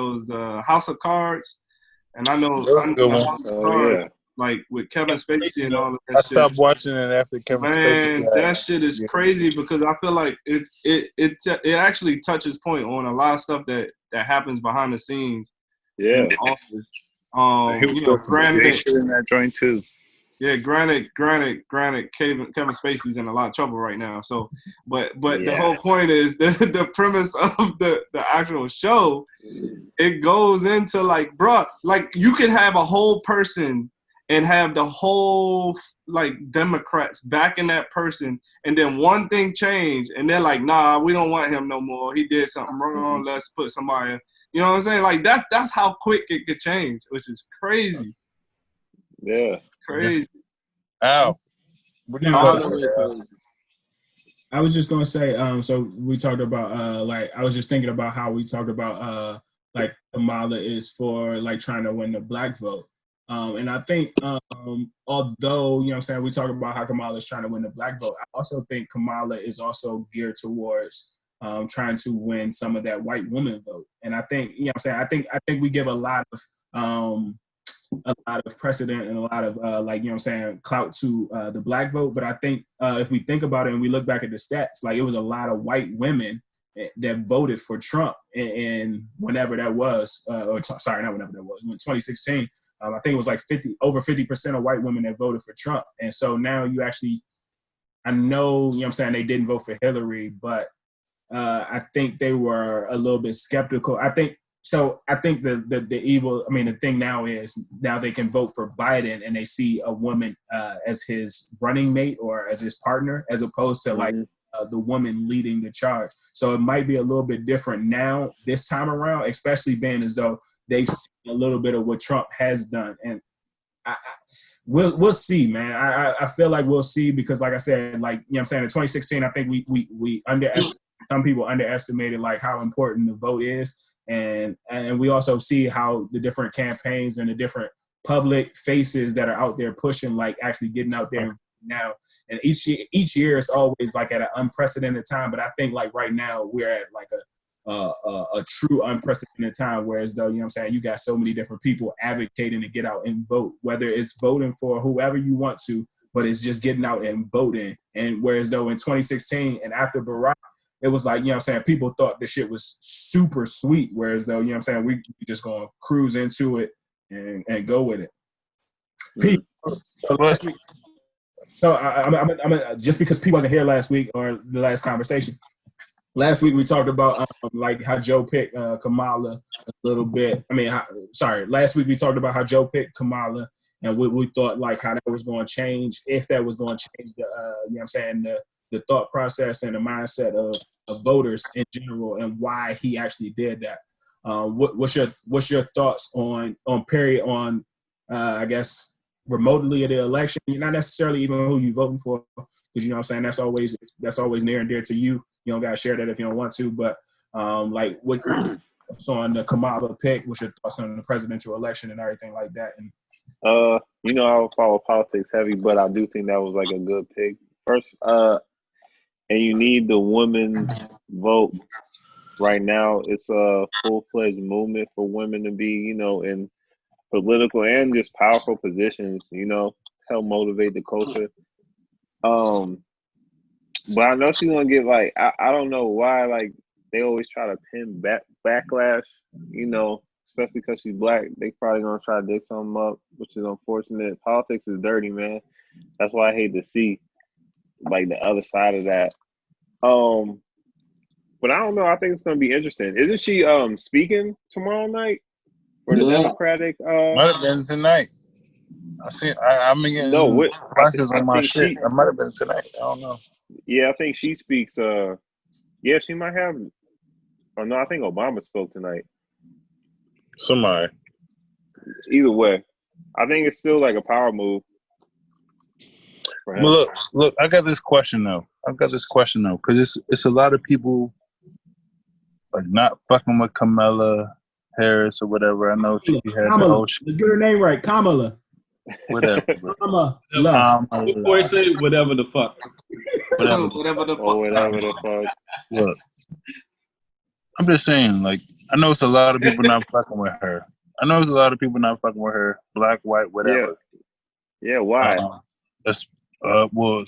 shows, House of Cards, and I know House of Cards, like with Kevin Spacey and all of that. I stopped watching it after Kevin Spacey. Man, that shit is crazy because I feel like it actually touches point on a lot of stuff that happens behind the scenes. Yeah. In the office. Granted, shit in that joint too. Yeah, granted, Kevin Spacey's in a lot of trouble right now. So, but the whole point is the premise of the actual show, it goes into like, bruh, like you could have a whole person and have the whole like Democrats backing that person, and then one thing changed, and they're like, nah, we don't want him no more. He did something wrong. Let's put somebody. You know what I'm saying? Like that's how quick it could change, which is crazy. Yeah. Crazy. Ow. I was just gonna say, so we talked about like I was just thinking about how we talked about like Kamala is for like trying to win the black vote. And I think although, you know what I'm saying, we talk about how Kamala is trying to win the black vote, I also think Kamala is also geared towards trying to win some of that white woman vote. And I think, you know what I'm saying, I think we give a lot of precedent and a lot of like, you know what I'm saying, clout to the black vote. But I think if we think about it and we look back at the stats, like it was a lot of white women that voted for Trump and whenever that was, not whenever that was, in 2016, I think it was like over 50% of white women that voted for Trump. And so now you actually, I know, you know what I'm saying, they didn't vote for Hillary, but I think they were a little bit skeptical. I think the evil, I mean, the thing now is now they can vote for Biden and they see a woman as his running mate or as his partner, as opposed to like the woman leading the charge. So it might be a little bit different now this time around, especially being as though they've seen a little bit of what Trump has done. And we'll see, man. I feel like we'll see because like I said, like, you know what I'm saying, in 2016, I think we underestimated, some people underestimated like how important the vote is. And we also see how the different campaigns and the different public faces that are out there pushing, like actually getting out there now. And each year it's always like at an unprecedented time. But I think like right now we're at like a true unprecedented time, whereas though, you know what I'm saying, you got so many different people advocating to get out and vote, whether it's voting for whoever you want to, but it's just getting out and voting. And whereas though in 2016 and after Barack, it was like, you know what I'm saying, people thought the shit was super sweet, whereas though, you know what I'm saying, we just gonna cruise into it and go with it. Pete, so last week, so I'm just because Pete wasn't here last week or the last conversation, last week we talked about like how Joe picked Kamala a little bit. Last week we talked about how Joe picked Kamala and we thought like how that was going to change, if that was going to change the, you know what I'm saying, the thought process and the mindset of voters in general, and why he actually did that. What's your thoughts on I guess remotely of the election? Not necessarily even who you voting for, because you know what I'm saying, that's always near and dear to you. You don't gotta share that if you don't want to, but like what's on the Kamala pick? What's your thoughts on the presidential election and everything like that? And you know, I don't follow politics heavy, but I do think that was like a good pick. First, and you need the women's vote right now. It's a full-fledged movement for women to be, you know, in political and just powerful positions, you know, help motivate the culture. But I know she's gonna get like, I don't know why, like they always try to pin backlash, you know, especially because she's black. They probably gonna try to dig something up, which is unfortunate. Politics is dirty, man. That's why I hate to see like the other side of that. But I don't know. I think it's gonna be interesting. Isn't she speaking tomorrow night for the Democratic? Might have been tonight. I'm getting flashes on my shit. I might have been tonight. I don't know. Yeah, I think she speaks. Yeah, she might have. Oh no, I think Obama spoke tonight. Somebody. Either way, I think it's still like a power move. Well, look. I got this question though. Because it's a lot of people like not fucking with Kamala Harris or whatever. I know she had the whole shit. Let's get her name right, Kamala. Whatever. Kamala. Before I say whatever the fuck. Whatever the fuck. Whatever the fuck. Look, I'm just saying, like, I know it's a lot of people not fucking with her. Black, white, whatever. Yeah. Why? Well,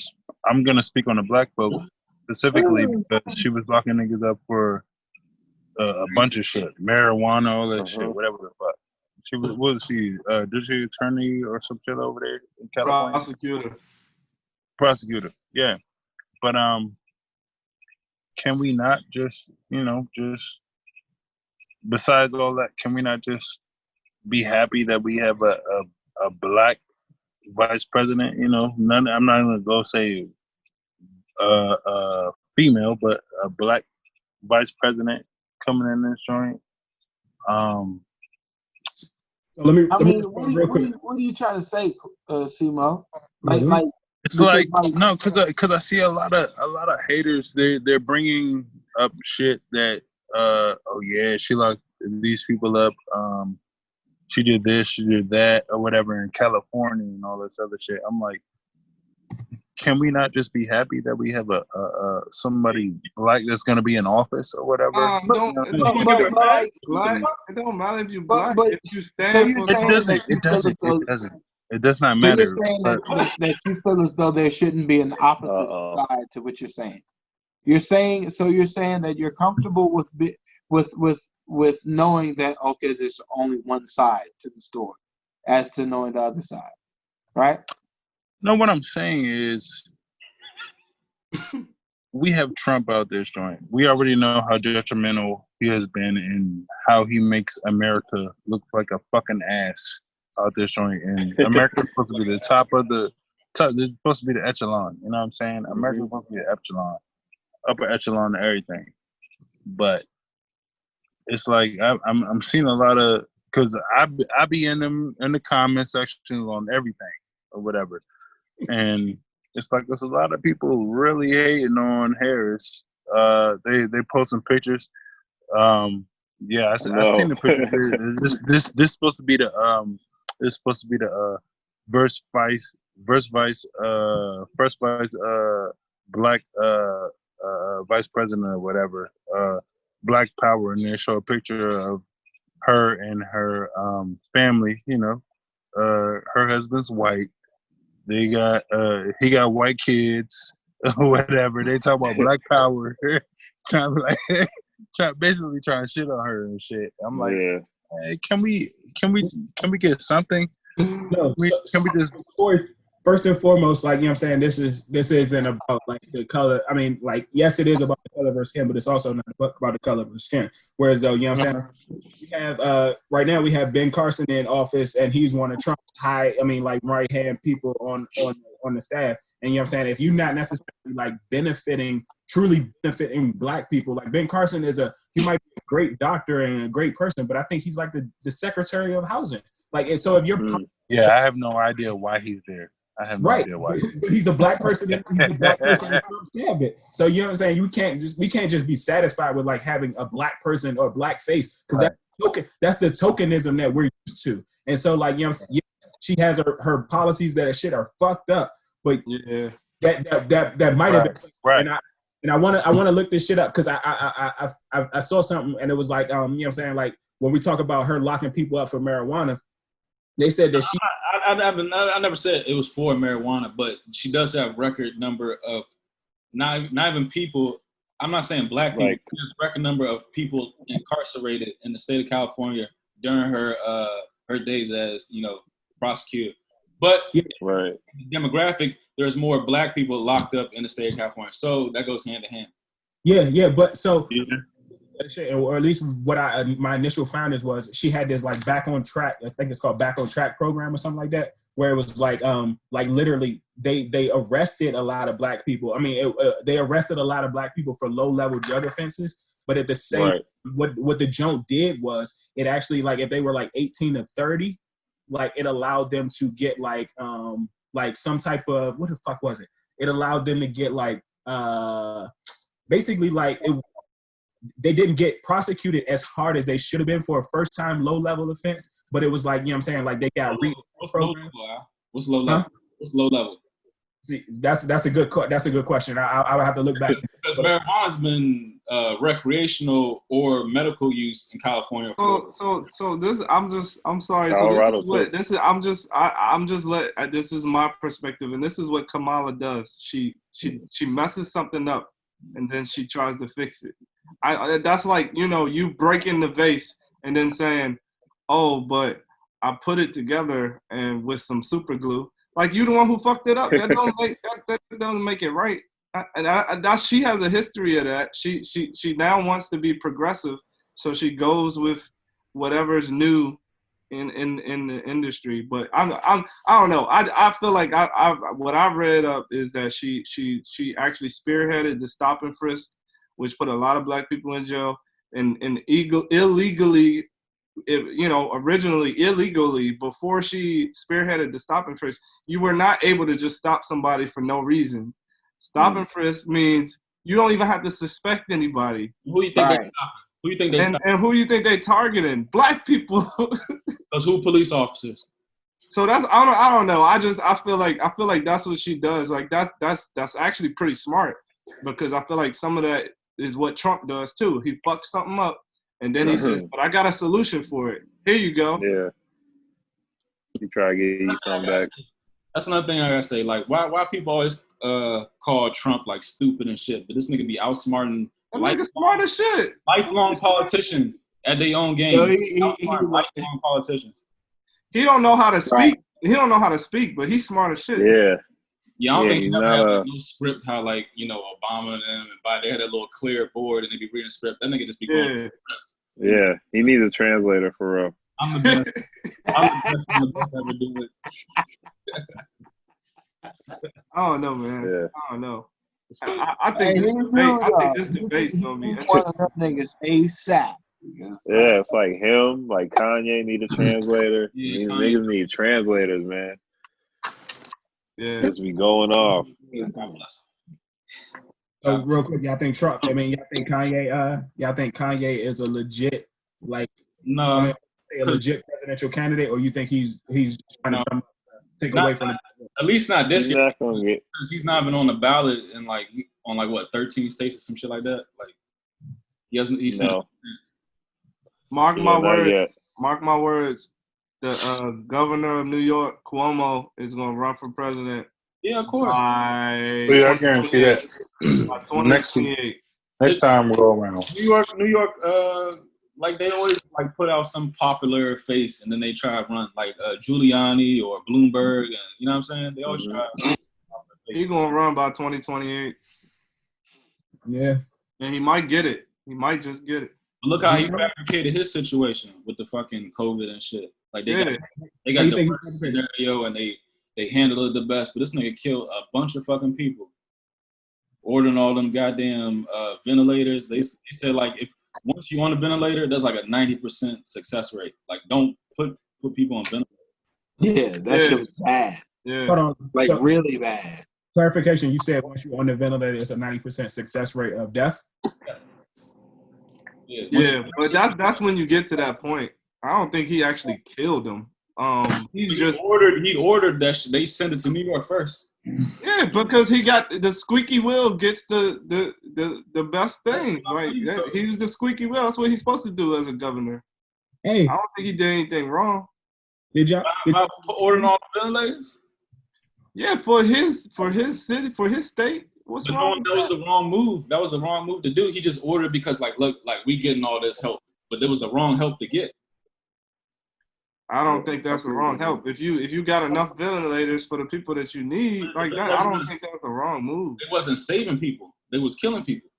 I'm gonna speak on the black folks specifically because she was locking niggas up for a bunch of shit, marijuana, all that shit, whatever the fuck. She was, what was she? District attorney or some shit over there in California? Prosecutor, yeah. But can we not just, just besides all that, can we not just be happy that we have a black vice president? I'm not gonna go say female, but a black vice president coming in this joint. Let me what are you trying to say, Simo? It's no, because I see a lot of haters. They're bringing up shit that oh yeah, she locked these people up. She did this, she did that, or whatever in California and all this other shit. I'm like, can we not just be happy that we have a somebody black that's going to be in office or whatever? It don't matter if you're black. If you stand for it does not matter. So you're saying that you feel as though there shouldn't be an opposite side to what you're saying. You're saying that you're comfortable with knowing that there's only one side to the story, as to knowing the other side, right? No, what I'm saying is we have Trump out there joint. We already know how detrimental he has been and how he makes America look like a fucking ass out there joint. And America's supposed to be the top. They're supposed to be the echelon. You know what I'm saying? America's supposed to be the echelon, upper echelon of everything. But it's like I'm seeing a lot of, because I be in the comment section on everything or whatever. And it's like there's a lot of people really hating on Harris. They posting pictures. I seen the picture. This supposed to be the first vice black vice president or whatever. Black power, and they show a picture of her and her family. Her husband's white. They got he got white kids or whatever. They talk about black power, basically trying to shit on her and shit. I'm like, hey, can we get something? No, first and foremost, like, you know what I'm saying, this isn't about like the color. I mean, like, yes, it is about the color of her skin, but it's also not about the color of her skin. Whereas though, you know what I'm saying, we have right now we have Ben Carson in office, and he's one of Trump's right hand people on the staff. And you know what I'm saying, if you're not necessarily like truly benefiting black people, like Ben Carson he might be a great doctor and a great person, but I think he's like the Secretary of Housing. Like, and so if you're I have no idea why he's there. I have no idea why. But he's a black person. He's a black person in Trump's cabinet. So you know what I'm saying? We can't just be satisfied with like having a black person or black face, because that's the tokenism that we're used to. And so, like, you know, she has her policies that are fucked up, but that might have been right. And I want to look this shit up, because I saw something, and it was like, you know what I'm saying, like when we talk about her locking people up for marijuana, they said that she. I never said it was for marijuana, but she does have record number of not even people. I'm not saying black people. Right. There's record number of people incarcerated in the state of California during her days as, prosecutor. But demographic, there's more black people locked up in the state of California, so that goes hand in hand. Yeah, but so. Or at least what my initial findings was, she had this like back on track, I think it's called back on track program or something like that, where it was like literally they arrested a lot of black people. I mean, they arrested a lot of black people for low level drug offenses, but at the same what the joint did was, it actually, like, if they were like 18 to 30, like it allowed them to get like some type of, what the fuck was it? It allowed them to get like basically like they didn't get prosecuted as hard as they should have been for a first time low level offense, but it was like, you know what I'm saying, like they got What's low level? What's low level? What's low level? See, that's a good question. I would have to look back, because marijuana's been recreational or medical use in California. So this I'm sorry. Colorado So this is my perspective, and this is what Kamala does. She messes something up, and then she tries to fix it. That's like, you breaking the vase and then saying, oh, but I put it together and with some super glue. Like, you the one who fucked it up. That doesn't make it right. She has a history of that. She now wants to be progressive, so she goes with whatever's new in the industry. But I don't know. I feel like what I read up is that she actually spearheaded the stop and frisk, which put a lot of black people in jail, and illegally. Originally illegally, before she spearheaded the stop and frisk, you were not able to just stop somebody for no reason. Stop and frisk means you don't even have to suspect anybody. Who you think they stopping? Who you think they stopping? And who you think they targeting? Black people. Those who police officers. So I don't know. I feel like that's what she does. Like that's actually pretty smart, because I feel like some of that is what Trump does too. He fucks something up, and then he says, "But I got a solution for it. Here you go." Yeah. He try to get you something back. That's another thing I gotta say. Like, why people always call Trump like stupid and shit, but this nigga be outsmarting. That nigga smart as shit. Lifelong politicians at their own game. Lifelong politicians. He don't know how to speak. Right. He don't know how to speak, but he's smart as shit. Yeah. Yeah, I don't think he never had no script. How Obama and them and Biden, they had that little clear board and they be reading script. That nigga just be going. Yeah, he needs a translator for real. I'm the best. I'm the best ever do it. I don't know, man. Yeah. I don't know. I think this debate's gonna be interesting. One of them niggas ASAP. Yeah, it's like him, like Kanye need a translator. These niggas need translators, man. Yeah, just be going off. So real quick, y'all think Trump? Y'all think Kanye? Y'all think Kanye is a legit a legit presidential candidate, or you think he's trying to take away from it? At least not this year, because he's not been on the ballot in on 13 states or some shit like that. Like he hasn't. He's not. Mark my words. Mark my words. The governor of New York, Cuomo, is going to run for president. Yeah, of course. I guarantee that. Next time we'll go around. New York. Like they always put out some popular face and then they try to run Giuliani or Bloomberg, and you know what I'm saying? They always try. He's going to run by 2028. Yeah, and he might get it. He might just get it. Look how he fabricated his situation with the fucking COVID and shit. Like they got the worst scenario and they handled it the best, but this nigga killed a bunch of fucking people. Ordering all them goddamn ventilators. They said if once you on a ventilator, there's like a 90% success rate. Like don't put people on ventilators. Yeah, that shit was bad. Yeah, hold on, really bad. Clarification: you said once you're on the ventilator, it's a 90% success rate of death. Yes. Yeah, but that's when you get to that point. I don't think he actually killed him. He ordered that shit. They sent it to New York first. Yeah, because he got the squeaky wheel gets the best thing. He was the squeaky wheel. That's what he's supposed to do as a governor. Hey, I don't think he did anything wrong. Did y'all ordering all the ventilators? Yeah, for his city, for his state. What's wrong? That was the wrong move. That was the wrong move to do. He just ordered because look, we getting all this help, but there was the wrong help to get. I don't think that's the wrong help. If you got enough ventilators for the people that you need, I don't think that's the wrong move. It wasn't saving people. It was killing people.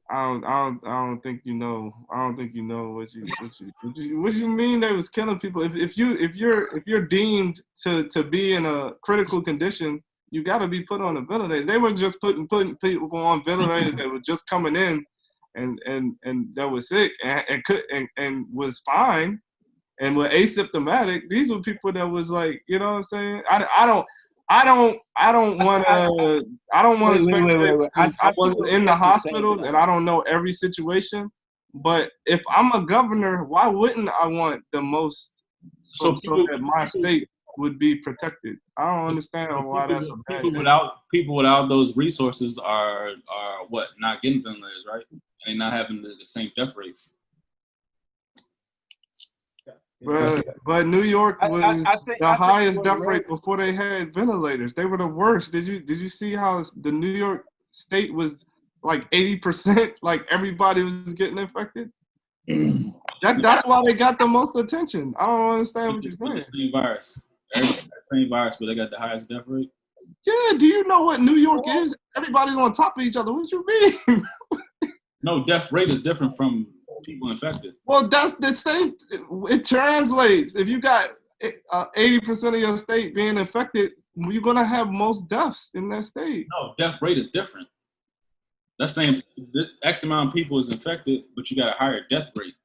I don't think you know. I don't think you know what you mean. They was killing people. If you're deemed to be in a critical condition, you got to be put on a ventilator. They were just putting people on ventilators that were just coming in, and that was sick and was fine. And were asymptomatic. These were people that was you know what I'm saying? I don't want to speculate. I wasn't in the hospitals and I don't know every situation. But if I'm a governor, why wouldn't I want the most so that my state would be protected. I don't understand why that's a bad thing. People without those resources are what, not getting ventilators, right? And not having the same death rates. But New York was the highest death rate before they had ventilators. They were the worst. Did you see how the New York state was like 80%? Like everybody was getting infected. That's why they got the most attention. I don't understand what you're saying. The same virus. Same virus, but they got the highest death rate. Yeah, do you know what New York is? Everybody's on top of each other. What you mean? No, death rate is different from people infected. Well, that's the same. It translates. If you got 80% of your state being infected, you're gonna have most deaths in that state. No, death rate is different. That's saying X amount of people is infected, but you got a higher death rate.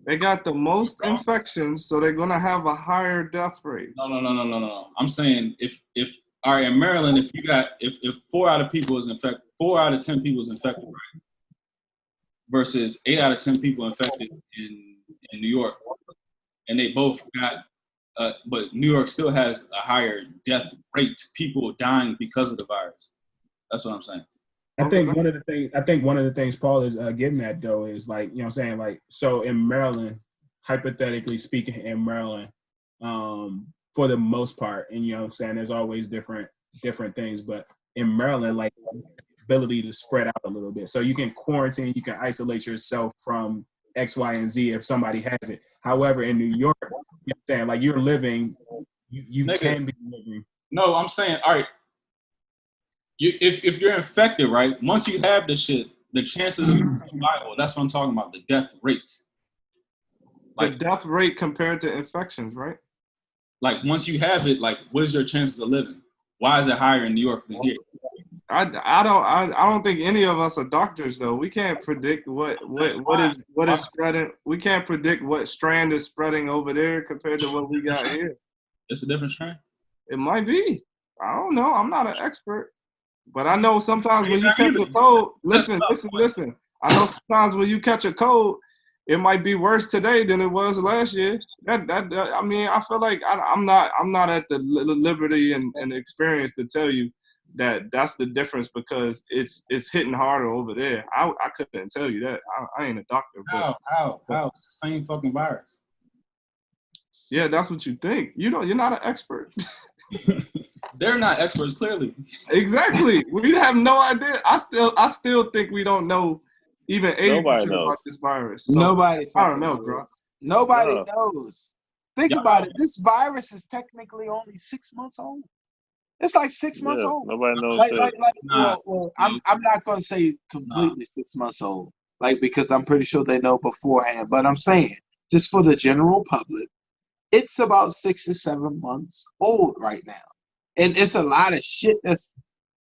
They got the most infections, so they're gonna have a higher death rate. No. I'm saying if all right, in Maryland, if 4 out of 10 people is infected, right? Versus 8 out of 10 people infected in New York, and they both got, but New York still has a higher death rate, people dying because of the virus. That's what I'm saying. I think one of the things Paul is getting at though is like, you know what I'm saying, like, so in Maryland, hypothetically speaking, in Maryland, for the most part, and you know what I'm saying, there's always different things, but in Maryland, like, ability to spread out a little bit. So you can quarantine, you can isolate yourself from X, Y, and Z if somebody has it. However, in New York, you know what I'm saying, like, you're living, you can be living. No, I'm saying, all right, if you're infected, right, once you have the shit, the chances of survival, that's what I'm talking about, the death rate. Like, the death rate compared to infections, right? Like, once you have it, like, what is your chances of living? Why is it higher in New York than here? I don't think any of us are doctors though. We can't predict what is spreading. We can't predict what strand is spreading over there compared to what we got here. It's a different strand. It might be. I don't know. I'm not an expert, but I know sometimes when you catch a cold. Listen. I know sometimes when you catch a cold, it might be worse today than it was last year. I mean, I feel like I'm not at the liberty and experience to tell you that's the difference because it's hitting harder over there. I couldn't tell you that. I ain't a doctor. But, how? It's the same fucking virus. Yeah, that's what you think. You're not an expert. They're not experts, clearly. Exactly. We have no idea. I still think we don't know even 80% about this virus. So, Nobody. I don't know, bro. Nobody knows. Think about it. This virus is technically only 6 months old. It's like 6 months old. Nobody knows. I'm not gonna say completely 6 months old, like, because I'm pretty sure they know beforehand. But I'm saying, just for the general public, it's about 6 to 7 months old right now, and it's a lot of shit that's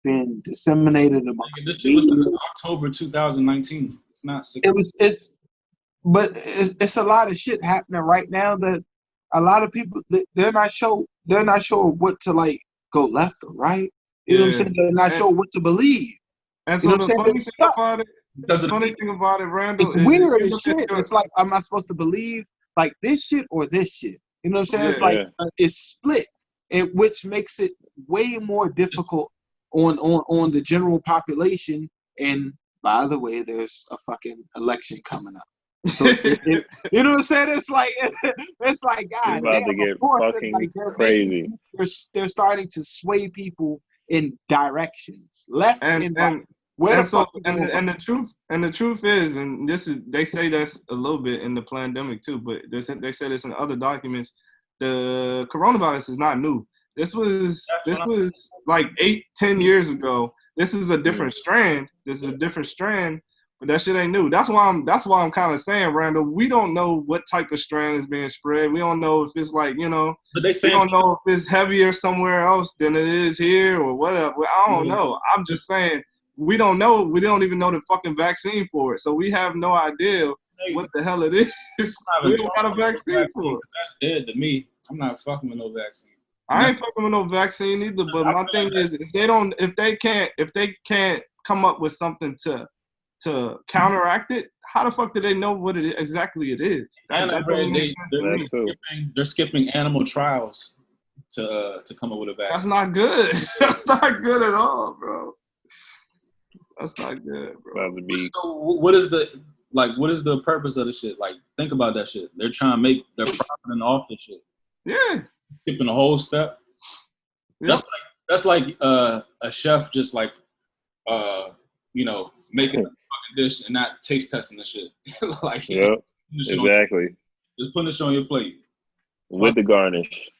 been disseminated amongst. It was October 2019. It's not 6. It's a lot of shit happening right now that a lot of people they're not sure what to like. Go left or right. You know what I'm saying? They're not sure what to believe. And so the funny thing about it, Randall, it's weird as shit. It's like, am I supposed to believe like this shit or this shit? You know what I'm saying? It's like it's split, which makes it way more difficult on the general population. And by the way, there's a fucking election coming up. So you know what I'm saying? It's like God, about to get fucking crazy. They're starting to sway people in directions, left and right. And the truth is, and they say that's a little bit in the pandemic too, but they say this in other documents. The coronavirus is not new. This was like 8-10 years ago. This is a different strand. But that shit ain't new. That's why I'm kind of saying, Randall, we don't know what type of strand is being spread. We don't know if it's like, you know, but we don't know if it's heavier somewhere else than it is here or whatever. I don't know. I'm just saying we don't know. We don't even know the fucking vaccine for it. So we have no idea what the hell it is. We don't got a vaccine for it. That's dead to me. I'm not fucking with no vaccine. I ain't fucking with no vaccine either. But my thing is, if they can't come up with something to to counteract it, how the fuck do they know what exactly it is? And I read they're skipping animal trials to come up with a vaccine. That's not good. That's not good at all, bro. That's not good, bro. So what is the purpose of the shit? Like, think about that shit. They're trying to make their profit off the shit. Yeah. Skipping a whole step. Yep. That's like a chef just like making a fucking dish and not taste testing the shit. Like, yep, exactly. Just putting this on your plate with the garnish.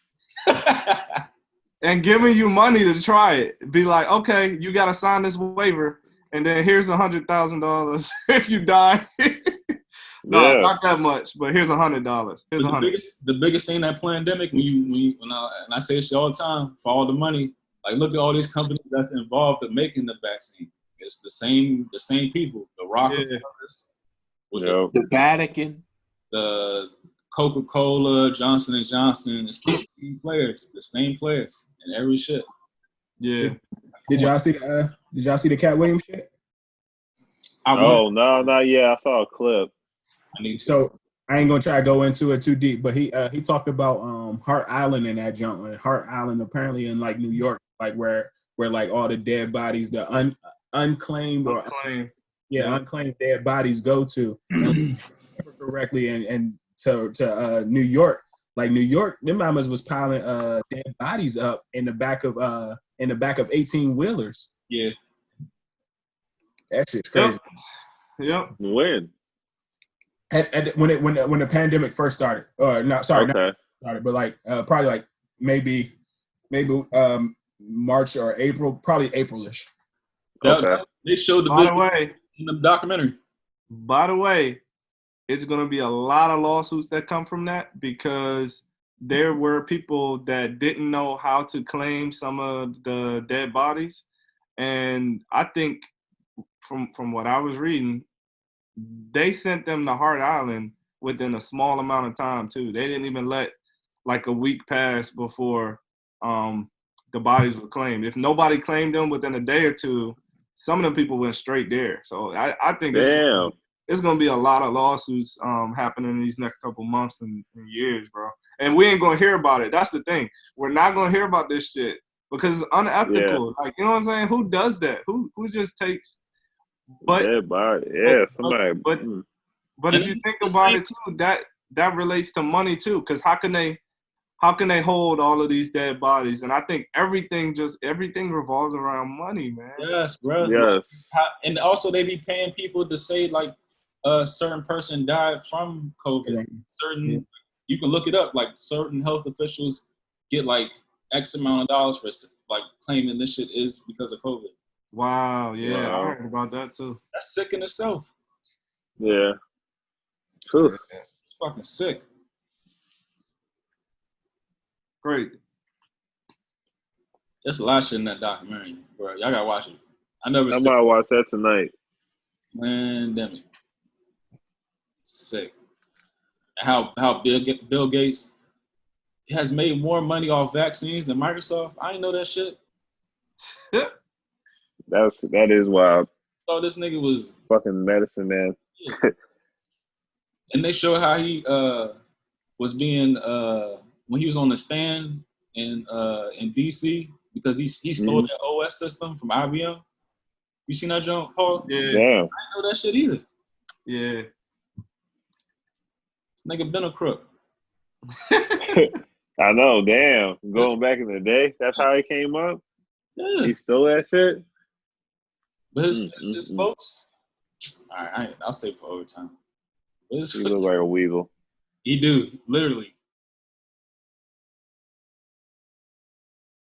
And giving you money to try it. Be like, okay, you got to sign this waiver, and then here's $100,000 if you die. No, not that much, but here's $100. Here's $100. The biggest thing in that pandemic, when I say this all the time, for all the money, like, look at all these companies that's involved in making the vaccine. It's the same people. The Rockefellers, the Vatican, the Coca-Cola, Johnson & Johnson. It's the same players in every shit. Yeah. Did y'all see the Cat Williams shit? No, not yet. I saw a clip. So I ain't gonna try to go into it too deep, but he talked about Hart Island in that junk. And Hart Island apparently in like New York, like where like all the dead bodies, the unclaimed unclaimed dead bodies go to. Correctly, and to New York. Like New York, them mamas was piling dead bodies up in the back of 18-wheelers. Yeah. That shit's crazy. Yep. When? When the pandemic first started, not started, but like probably like maybe March or April, probably April-ish. Okay. They showed the video in the documentary. By the way, it's going to be a lot of lawsuits that come from that, because there were people that didn't know how to claim some of the dead bodies, and I think from what I was reading, they sent them to Hart Island within a small amount of time too. They didn't even let like a week pass before the bodies were claimed. If nobody claimed them within a day or two, some of them people went straight there. So I think it's going to be a lot of lawsuits happening in these next couple months and years, bro. And we ain't going to hear about it. That's the thing. We're not going to hear about this shit because it's unethical. Yeah. Like, you know what I'm saying? Who does that? Who just takes? But somebody. But if you think about it too, that relates to money too. Because how can they hold all of these dead bodies? And I think everything revolves around money, man. Yes, bro. Yes. And also they be paying people to say like a certain person died from COVID. You can look it up. Like certain health officials get like X amount of dollars for like claiming this shit is because of COVID. Wow. Yeah, I heard about that too. That's sick in itself. Yeah. Oof. It's fucking sick. Great. There's a lot of shit in that documentary, bro. Y'all gotta watch it. I might watch that tonight. Man, damn it. Sick. How Bill Gates has made more money off vaccines than Microsoft. I didn't know that shit. That is wild. Oh, this nigga was fucking medicine man. Yeah. And they show how he was being when he was on the stand in DC because he stole that OS system from IBM. You seen that, John Paul? Yeah. Damn. I didn't know that shit either. Yeah. This nigga been a crook. I know, damn. Going back in the day, that's how he came up? Yeah. He stole that shit? But his folks, all right, I'll say for overtime. He look like a weasel. He do, literally.